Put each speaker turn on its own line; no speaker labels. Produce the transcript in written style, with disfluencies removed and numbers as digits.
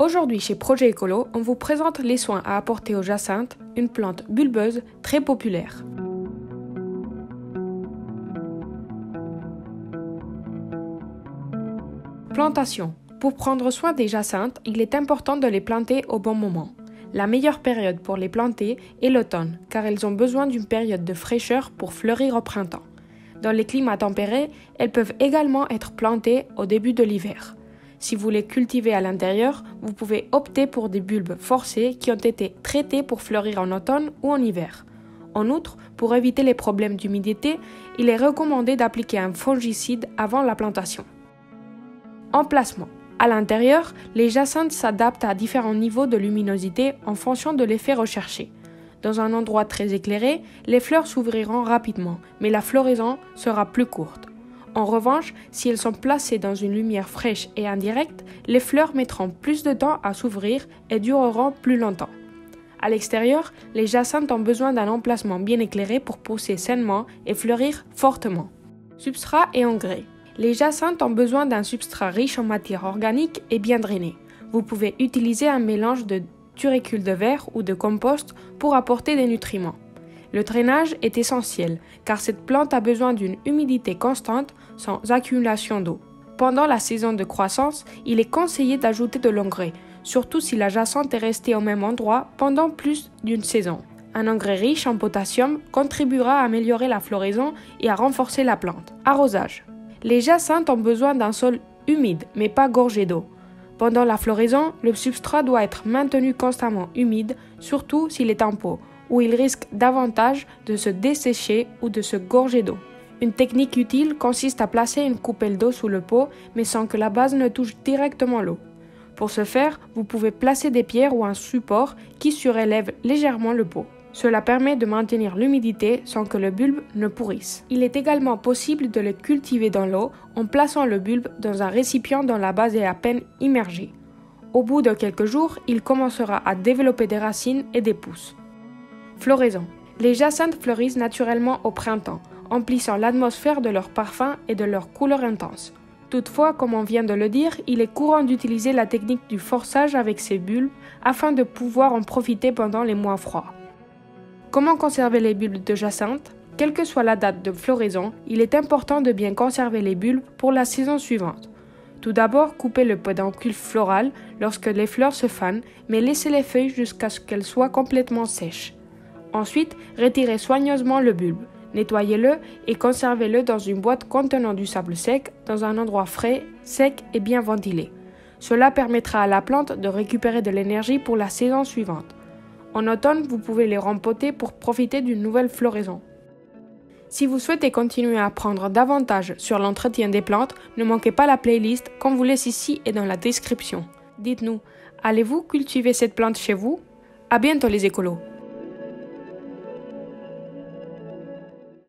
Aujourd'hui chez Projet Écolo, on vous présente les soins à apporter aux jacinthes, une plante bulbeuse très populaire. Plantation. Pour prendre soin des jacinthes, il est important de les planter au bon moment. La meilleure période pour les planter est l'automne, car elles ont besoin d'une période de fraîcheur pour fleurir au printemps. Dans les climats tempérés, elles peuvent également être plantées au début de l'hiver. Si vous les cultivez à l'intérieur, vous pouvez opter pour des bulbes forcés qui ont été traités pour fleurir en automne ou en hiver. En outre, pour éviter les problèmes d'humidité, il est recommandé d'appliquer un fongicide avant la plantation. Emplacement. À l'intérieur, les jacinthes s'adaptent à différents niveaux de luminosité en fonction de l'effet recherché. Dans un endroit très éclairé, les fleurs s'ouvriront rapidement, mais la floraison sera plus courte. En revanche, si elles sont placées dans une lumière fraîche et indirecte, les fleurs mettront plus de temps à s'ouvrir et dureront plus longtemps. À l'extérieur, les jacinthes ont besoin d'un emplacement bien éclairé pour pousser sainement et fleurir fortement. Substrat et engrais. Les jacinthes ont besoin d'un substrat riche en matière organique et bien drainé. Vous pouvez utiliser un mélange de turécule de verre ou de compost pour apporter des nutriments. Le drainage est essentiel car cette plante a besoin d'une humidité constante sans accumulation d'eau. Pendant la saison de croissance, il est conseillé d'ajouter de l'engrais, surtout si la jacinthe est restée au même endroit pendant plus d'une saison. Un engrais riche en potassium contribuera à améliorer la floraison et à renforcer la plante. Arrosage. Les jacinthes ont besoin d'un sol humide, mais pas gorgé d'eau. Pendant la floraison, le substrat doit être maintenu constamment humide, surtout s'il est en pot, où il risque davantage de se dessécher ou de se gorger d'eau. Une technique utile consiste à placer une coupelle d'eau sous le pot, mais sans que la base ne touche directement l'eau. Pour ce faire, vous pouvez placer des pierres ou un support qui surélève légèrement le pot. Cela permet de maintenir l'humidité sans que le bulbe ne pourrisse. Il est également possible de le cultiver dans l'eau en plaçant le bulbe dans un récipient dont la base est à peine immergée. Au bout de quelques jours, il commencera à développer des racines et des pousses. Floraison. Les jacinthes fleurissent naturellement au printemps, emplissant l'atmosphère de leur parfum et de leur couleur intense. Toutefois, comme on vient de le dire, il est courant d'utiliser la technique du forçage avec ces bulbes afin de pouvoir en profiter pendant les mois froids. Comment conserver les bulbes de jacinthe? Quelle que soit la date de floraison, il est important de bien conserver les bulbes pour la saison suivante. Tout d'abord, coupez le pédoncule floral lorsque les fleurs se fanent, mais laissez les feuilles jusqu'à ce qu'elles soient complètement sèches. Ensuite, retirez soigneusement le bulbe, nettoyez-le et conservez-le dans une boîte contenant du sable sec, dans un endroit frais, sec et bien ventilé. Cela permettra à la plante de récupérer de l'énergie pour la saison suivante. En automne, vous pouvez les rempoter pour profiter d'une nouvelle floraison. Si vous souhaitez continuer à apprendre davantage sur l'entretien des plantes, ne manquez pas la playlist qu'on vous laisse ici et dans la description. Dites-nous, allez-vous cultiver cette plante chez vous? À bientôt les écolos!